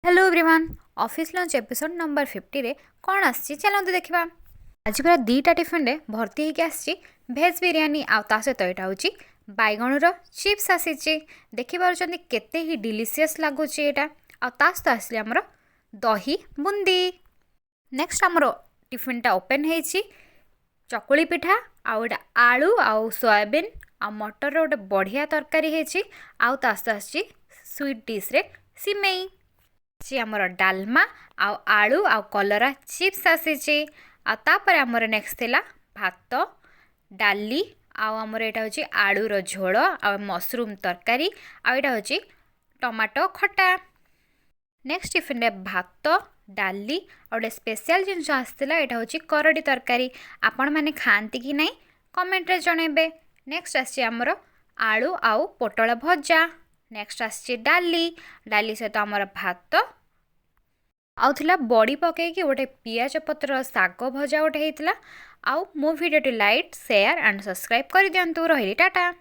Hello everyone office lunch episode number 50 रे कौन आसी चलते देखा। आज पूरा दीटा टिफिन रे भर्ती होगी आसी भेज बिरियानी आ सहित यहाँ हूँ बैगणर चिप्स आसी देखिपुर केते ही डिलीशियस लगुच यहाँ आ सहित आसली आमर दही बुंदी। नेक्स्ट आमर टिफिनटा ओपन हो चकुली पिठा आउटा आलू आउ सोयाबीन आ मटर गोटे बढ़िया तरकारी है आसती स्वीट डिश रे सिमेई आमर डालमा आलू आ कलरा चिप्स आसी आपर आमर नेक्स्ट थिला भात डाली आमर यहाँ हूँ आलूर झोल आ मशरूम तरकारी आटा हूँ टमाटो खटा। नेक्स्ट टिफिन रे भात डाली गोटे स्पेशल जिनस आसाला यहाँ हूँ करडी तरकारी आपण मैंने खाती कि नहीं कमेंट रे जनइबे। नेक्स्ट आसी आमर आलू आउ पोटल भजा। नेक्स्ट आसी डाली सहित आमर भात आउला बड़ी पकईकि गोटे पियाज पत्र साग भजा गोटे होता। आउ मो video like share and subscribe कर दिंतु। रही टाटा।